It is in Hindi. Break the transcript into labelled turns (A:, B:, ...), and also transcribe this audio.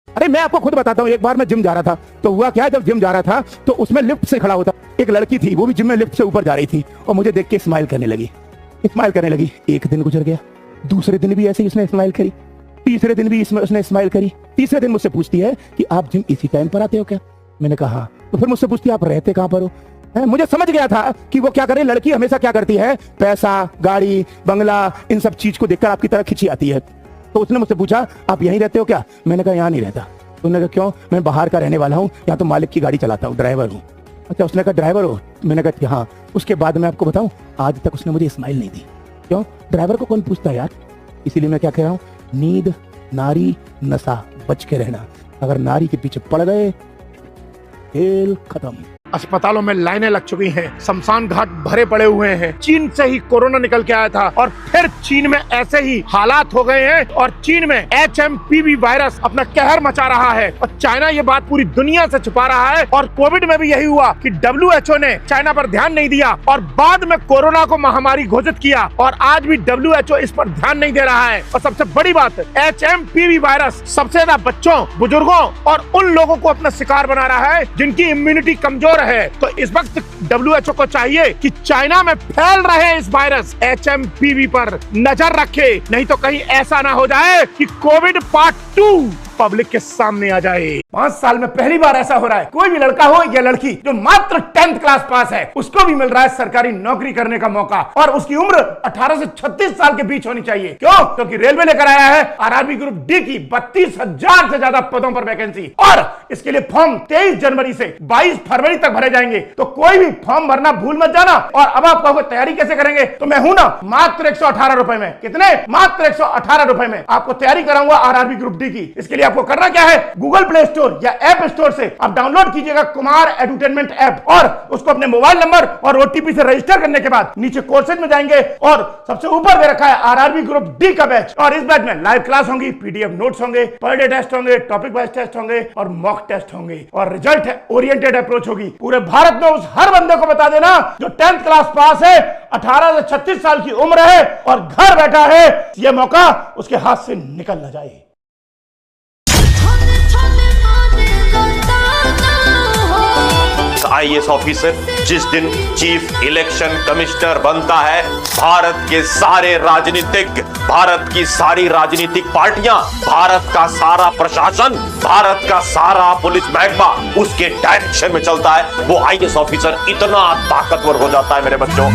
A: अरे मैं आपको खुद बताता हूँ, एक बार मैं जिम जा रहा था तो हुआ क्या, जब जिम जा रहा था तो उसमें लिफ्ट से खड़ा होता एक लड़की थी, वो भी जिम में लिफ्ट से ऊपर जा रही थी और मुझे देख के स्माइल करने लगी। एक दिन गुजर गया, दूसरे दिन भी ऐसे ही उसने स्माइल करी, तीसरे दिन भी इसमें उसने स्माइल करी। तीसरे दिन मुझसे पूछती है कि आप जिम इसी टाइम पर आते हो क्या? मैंने कहा हाँ। तो फिर मुझसे पूछती है आप रहते कहाँ पर हो? मुझे समझ गया था कि वो क्या करे, लड़की हमेशा क्या करती है, पैसा, गाड़ी, बंगला, इन सब चीज को देखकर आपकी तरह खिंची आती है। तो उसने मुझसे पूछा आप यहीं रहते हो क्या? मैंने कहा यहाँ नहीं रहता। तो उन्होंने कहा क्यों? मैं बाहर का रहने वाला हूँ, यहाँ तो मालिक की गाड़ी चलाता हूँ, ड्राइवर हूँ। अच्छा, उसने कहा ड्राइवर हो? मैंने कहा हाँ। उसके बाद मैं आपको बताऊँ, आज तक उसने मुझे स्माइल नहीं दी। क्यों? ड्राइवर को कौन पूछता यार। इसीलिए मैं क्या कह रहा हूँ, नींद, नारी, नशा, बच के रहना। अगर नारी के पीछे पड़ गए, खेल खत्म।
B: अस्पतालों में लाइनें लग चुकी हैं, शमशान घाट भरे पड़े हुए हैं। चीन से ही कोरोना निकल के आया था और फिर चीन में ऐसे ही हालात हो गए हैं और चीन में HMPV वायरस अपना कहर मचा रहा है और चाइना ये बात पूरी दुनिया से छुपा रहा है। और कोविड में भी यही हुआ कि WHO ने चाइना पर ध्यान नहीं दिया और बाद में कोरोना को महामारी घोषित किया और आज भी WHO इस पर ध्यान नहीं दे रहा है। और सबसे बड़ी बात, HMPV वायरस सबसे ज्यादा बच्चों, बुजुर्गों और उन लोगों को अपना शिकार बना रहा है जिनकी इम्यूनिटी कमजोर है। तो इस वक्त WHO को चाहिए कि चाइना में फैल रहे इस वायरस HMPV पर नजर रखे, नहीं तो कहीं ऐसा ना हो जाए कि कोविड पार्ट 2 पब्लिक के सामने आ जाए। 5 साल में पहली बार ऐसा हो रहा है, कोई भी लड़का हो या लड़की जो मात्र 10th क्लास पास है, उसको भी मिल रहा है सरकारी नौकरी करने का मौका और उसकी उम्र 18 से 36 साल के बीच होनी चाहिए। क्यों? क्योंकि रेलवे लेकर आया है RRB ग्रुप डी की 32,000 से ज्यादा पदों पर वैकेंसी और इसके लिए फॉर्म 23 जनवरी से 22 फरवरी तक भरे जाएंगे। तो कोई भी फॉर्म भरना भूल मत जाना। और अब आप कहोगे तैयारी कैसे करेंगे? तो मैं हूं ना, मात्र 118 रुपए में। कितने? मात्र 118 रुपए में आपको तैयारी कराऊंगा RRB ग्रुप डी की। इसके लिए आपको करना क्या है, गूगल प्ले स्टोर या ऐप स्टोर से आप डाउनलोड कीजिएगा कुमार एडुटेनमेंट ऐप और उसको अपने मोबाइल नंबर और OTP से रजिस्टर करने के बाद नीचे कोर्सेज में जाएंगे और सबसे ऊपर दे रखा है RRB ग्रुप डी का बैच। और इस बैच में लाइव क्लास होंगी, PDF नोट्स होंगे, पर डे टेस्ट होंगे, टॉपिक वाइज टेस्ट होंगे और मॉक टेस्ट होंगे और रिजल्ट ओरिएंटेड अप्रोच होगी। पूरे भारत में उस हर बंदे को बता देना जो 10th क्लास पास है, 18 से 36 साल की उम्र है और घर बैठा है, यह मौका उसके हाथ से निकल ना जाए।
C: IAS ऑफिसर जिस दिन चीफ इलेक्शन कमिश्नर बनता है, भारत के सारे राजनीतिक, भारत की सारी राजनीतिक पार्टियां, भारत का सारा प्रशासन, भारत का सारा पुलिस महकमा उसके डायरेक्शन में चलता है। वो IAS ऑफिसर इतना ताकतवर हो जाता है मेरे बच्चों।